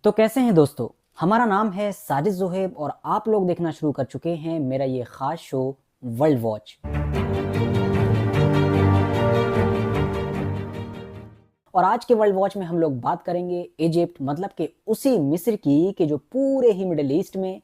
तो कैसे हैं दोस्तों। हमारा नाम है साजिद जोहेब और आप लोग देखना शुरू कर चुके हैं मेरा ये खास शो वर्ल्ड वॉच। और आज के वर्ल्ड वॉच में हम लोग बात करेंगे इजिप्ट मतलब कि उसी मिस्र की कि जो पूरे ही मिडिल ईस्ट में,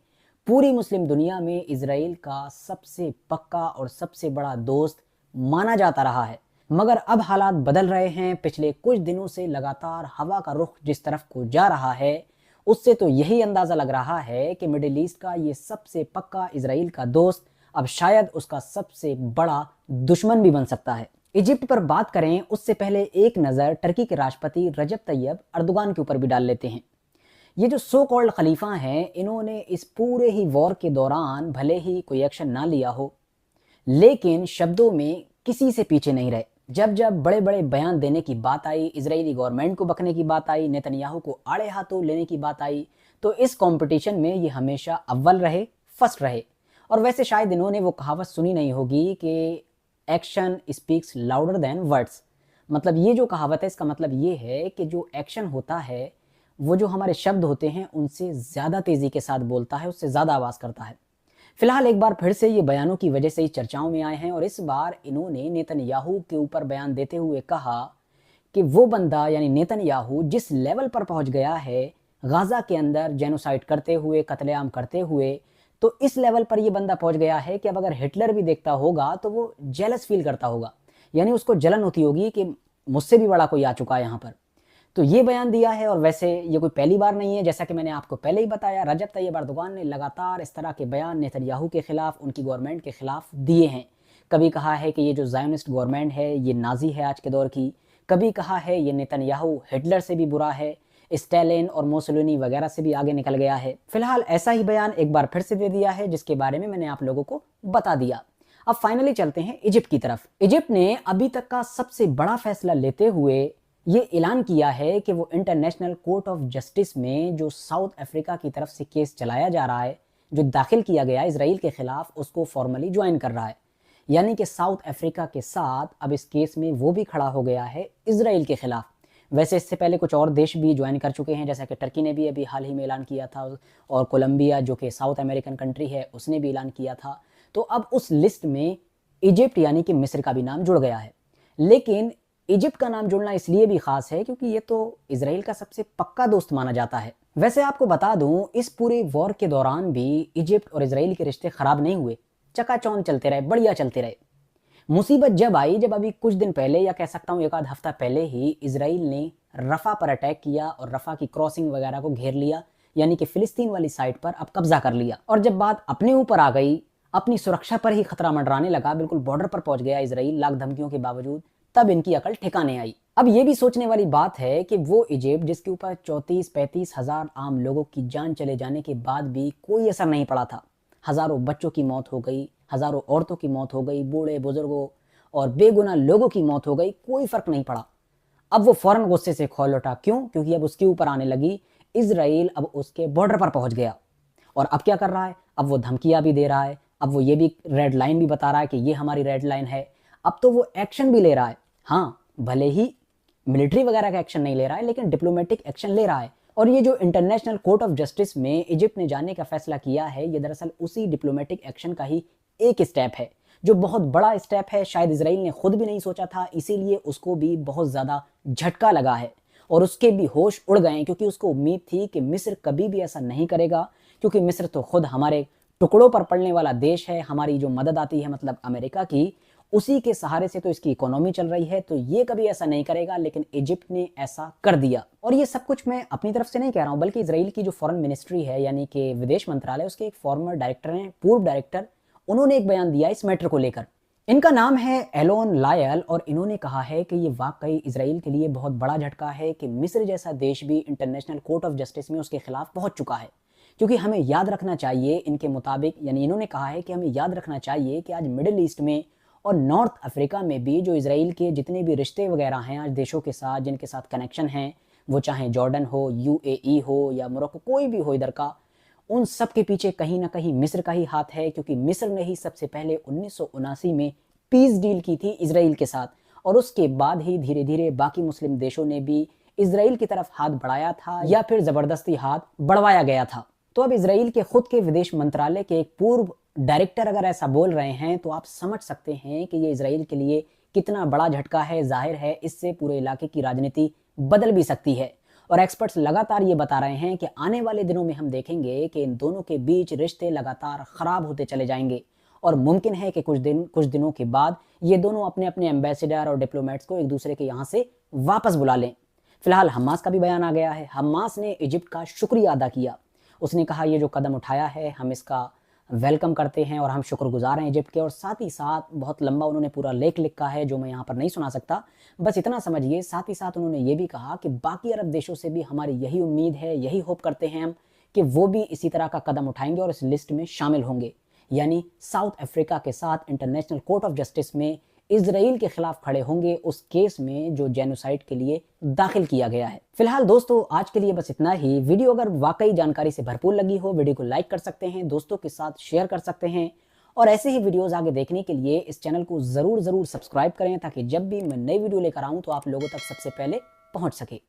पूरी मुस्लिम दुनिया में इजराइल का सबसे पक्का और सबसे बड़ा दोस्त माना जाता रहा है। मगर अब हालात बदल रहे हैं। पिछले कुछ दिनों से लगातार हवा का रुख जिस तरफ को जा रहा है, उससे तो यही अंदाजा लग रहा है कि मिडिल ईस्ट का ये सबसे पक्का इजराइल का दोस्त अब शायद उसका सबसे बड़ा दुश्मन भी बन सकता है। इजिप्ट पर बात करें उससे पहले एक नज़र टर्की के राष्ट्रपति रजब तैयब अर्दोगान के ऊपर भी डाल लेते हैं। ये जो सो कॉल्ड खलीफा हैं, इन्होंने इस पूरे ही वॉर के दौरान भले ही कोई एक्शन ना लिया हो, लेकिन शब्दों में किसी से पीछे नहीं रहे। जब जब बड़े बड़े बयान देने की बात आई, इजरायली गवर्नमेंट को बकने की बात आई, नेतन्याहू को आड़े हाथों लेने की बात आई, तो इस कंपटीशन में ये हमेशा अव्वल रहे, फर्स्ट रहे। और वैसे शायद इन्होंने वो कहावत सुनी नहीं होगी कि action speaks louder than words. मतलब ये जो कहावत है, इसका मतलब ये है कि जो एक्शन होता है वो जो हमारे शब्द होते हैं उनसे ज़्यादा तेज़ी के साथ बोलता है, उससे ज़्यादा आवाज़ करता है। फिलहाल एक बार फिर से ये बयानों की वजह से ही चर्चाओं में आए हैं और इस बार इन्होंने नेतन्याहू के ऊपर बयान देते हुए कहा कि वो बंदा यानी नेतन्याहू जिस लेवल पर पहुंच गया है गाजा के अंदर जेनोसाइड करते हुए, कत्लेआम करते हुए, तो इस लेवल पर ये बंदा पहुंच गया है कि अब अगर हिटलर भी देखता होगा तो वो जेलस फील करता होगा, यानी उसको जलन होती होगी कि मुझसे भी बड़ा कोई आ चुका है यहाँ पर। तो ये बयान दिया है और वैसे ये कोई पहली बार नहीं है। जैसा कि मैंने आपको पहले ही बताया, रजब तैयब अर्दोगान ने लगातार इस तरह के बयान नेतन्याहू के खिलाफ, उनकी गवर्नमेंट के खिलाफ दिए हैं। कभी कहा है कि ये जो ज़ायोनिस्ट गवर्नमेंट है ये नाजी है आज के दौर की, कभी कहा है ये नेतन्याहू हिटलर से भी बुरा है, स्टालिन और मोसोलिनी वगैरह से भी आगे निकल गया है। फिलहाल ऐसा ही बयान एक बार फिर से दे दिया है जिसके बारे में मैंने आप लोगों को बता दिया। अब फाइनली चलते हैं इजिप्ट की तरफ। इजिप्ट ने अभी तक का सबसे बड़ा फैसला लेते हुए ये ऐलान किया है कि वो इंटरनेशनल कोर्ट ऑफ जस्टिस में जो साउथ अफ्रीका की तरफ से केस चलाया जा रहा है, जो दाखिल किया गया इसराइल के खिलाफ, उसको फॉर्मली ज्वाइन कर रहा है। यानी कि साउथ अफ्रीका के साथ अब इस केस में वो भी खड़ा हो गया है इसराइल के खिलाफ। वैसे इससे पहले कुछ और देश भी ज्वाइन कर चुके हैं, जैसा कि टर्की ने भी अभी हाल ही में ऐलान किया था, और कोलंबिया जो कि साउथ अमेरिकन कंट्री है उसने भी ऐलान किया था। तो अब उस लिस्ट में इजिप्ट यानी कि मिस्र का भी नाम जुड़ गया है। लेकिन इजिप्ट का नाम जुड़ना इसलिए भी खास है क्योंकि ये तो इसराइल का सबसे पक्का दोस्त माना जाता है। वैसे आपको बता दूं, इस पूरे वॉर के दौरान भी इजिप्ट और इसराइल के रिश्ते खराब नहीं हुए, चकाचौंध चलते रहे, बढ़िया चलते रहे। मुसीबत जब आई, जब अभी कुछ दिन पहले या कह सकता हूँ एक आध हफ्ता पहले ही इसराइल ने रफा पर अटैक किया और रफा की क्रॉसिंग वगैरह को घेर लिया, यानी कि फिलिस्तीन वाली साइड पर अब कब्जा कर लिया। और जब बात अपने ऊपर आ गई, अपनी सुरक्षा पर ही खतरा मंडराने लगा, बिल्कुल बॉर्डर पर पहुंच गया इसराइल लाख धमकियों के बावजूद, तब इनकी अकल ठिकाने आई। अब ये भी सोचने वाली बात है कि वो इजिप्ट जिसके ऊपर 34-35 हजार आम लोगों की जान चले जाने के बाद भी कोई असर नहीं पड़ा था, हजारों बच्चों की मौत हो गई, हजारों औरतों की मौत हो गई, बूढ़े बुजुर्गों और बेगुनाह लोगों की मौत हो गई, कोई फर्क नहीं पड़ा। अब वो फौरन गुस्से से खोल उठा। क्यों? क्योंकि अब उसके ऊपर आने लगी इसराइल, अब उसके बॉर्डर पर पहुंच गया। और अब क्या कर रहा है? अब वो धमकियां भी दे रहा है, अब वो ये भी रेड लाइन भी बता रहा है कि ये हमारी रेड लाइन है। अब तो वो एक्शन भी ले रहा है। हाँ, भले ही मिलिट्री वगैरह का एक्शन नहीं ले रहा है, लेकिन डिप्लोमेटिक एक्शन ले रहा है। और ये जो इंटरनेशनल कोर्ट ऑफ जस्टिस में इजिप्ट ने जाने का फैसला किया है, ये दरअसल उसी डिप्लोमेटिक एक्शन का ही एक स्टेप है, जो बहुत बड़ा स्टेप है। शायद इसराइल ने खुद भी नहीं सोचा था, इसीलिए उसको भी बहुत ज़्यादा झटका लगा है और उसके भी होश उड़ गए, क्योंकि उसको उम्मीद थी कि मिस्र कभी भी ऐसा नहीं करेगा, क्योंकि मिस्र तो खुद हमारे टुकड़ों पर पड़ने वाला देश है। हमारी जो मदद आती है, मतलब अमेरिका की, उसी के सहारे से तो इसकी इकोनॉमी चल रही है, तो ये कभी ऐसा नहीं करेगा। लेकिन इजिप्ट ने ऐसा कर दिया। और ये सब कुछ मैं अपनी तरफ से नहीं कह रहा हूँ, बल्कि इसराइल की जो फॉरेन मिनिस्ट्री है, यानी कि विदेश मंत्रालय, उसके एक फॉर्मर डायरेक्टर हैं, पूर्व डायरेक्टर, उन्होंने एक बयान दिया इस मैटर को लेकर। इनका नाम है एलोन लायल और इन्होंने कहा है कि ये वाकई इसराइल के लिए बहुत बड़ा झटका है कि मिस्र जैसा देश भी इंटरनेशनल कोर्ट ऑफ जस्टिस में उसके खिलाफ पहुंच चुका है। क्योंकि हमें याद रखना चाहिए, इनके मुताबिक, यानी इन्होंने कहा है कि हमें याद रखना चाहिए कि आज मिडिल ईस्ट में और नॉर्थ अफ्रीका में भी जो इसराइल के जितने भी रिश्ते वगैरह हैं आज देशों के साथ, जिनके साथ कनेक्शन हैं, वो चाहे जॉर्डन हो, यूएई हो या मोरक्को, कोई भी हो इधर का, उन सब के पीछे कहीं ना कहीं मिस्र का ही हाथ है। क्योंकि मिस्र ने ही सबसे पहले 1979 में पीस डील की थी इसराइल के साथ, और उसके बाद ही धीरे धीरे बाकी मुस्लिम देशों ने भी इसराइल की तरफ हाथ बढ़ाया था या फिर जबरदस्ती हाथ बढ़वाया गया था। तो अब इसराइल के खुद के विदेश मंत्रालय के एक पूर्व डायरेक्टर अगर ऐसा बोल रहे हैं तो आप समझ सकते हैं कि ये इसराइल के लिए कितना बड़ा झटका है। जाहिर है इससे पूरे इलाके की राजनीति बदल भी सकती है और एक्सपर्ट्स लगातार ये बता रहे हैं कि आने वाले दिनों में हम देखेंगे कि इन दोनों के बीच रिश्ते लगातार खराब होते चले जाएंगे और मुमकिन है कि कुछ दिनों के बाद ये दोनों अपने अपने एम्बेसडर और डिप्लोमेट्स को एक दूसरे के यहाँ से वापस बुला लें। फिलहाल हमास का भी बयान आ गया है। हमास ने इजिप्ट का शुक्रिया अदा किया। उसने कहा ये जो कदम उठाया है हम इसका वेलकम करते हैं और हम शुक्रगुजार हैं इजिप्ट के। और साथ ही साथ बहुत लंबा उन्होंने पूरा लेख लिखा है जो मैं यहाँ पर नहीं सुना सकता, बस इतना समझिए। साथ ही साथ उन्होंने ये भी कहा कि बाकी अरब देशों से भी हमारी यही उम्मीद है, यही होप करते हैं हम कि वो भी इसी तरह का कदम उठाएंगे और इस लिस्ट में शामिल होंगे। यानी साउथ अफ्रीका के साथ इंटरनेशनल कोर्ट ऑफ जस्टिस में इजराइल के खिलाफ खड़े होंगे उस केस में जो जेनोसाइड के लिए दाखिल किया गया है। फिलहाल दोस्तों आज के लिए बस इतना ही। वीडियो अगर वाकई जानकारी से भरपूर लगी हो, वीडियो को लाइक कर सकते हैं, दोस्तों के साथ शेयर कर सकते हैं और ऐसे ही वीडियोस आगे देखने के लिए इस चैनल को जरूर सब्सक्राइब करें ताकि जब भी मैं नई वीडियो लेकर आऊं तो आप लोगों तक सबसे पहले पहुंच सके।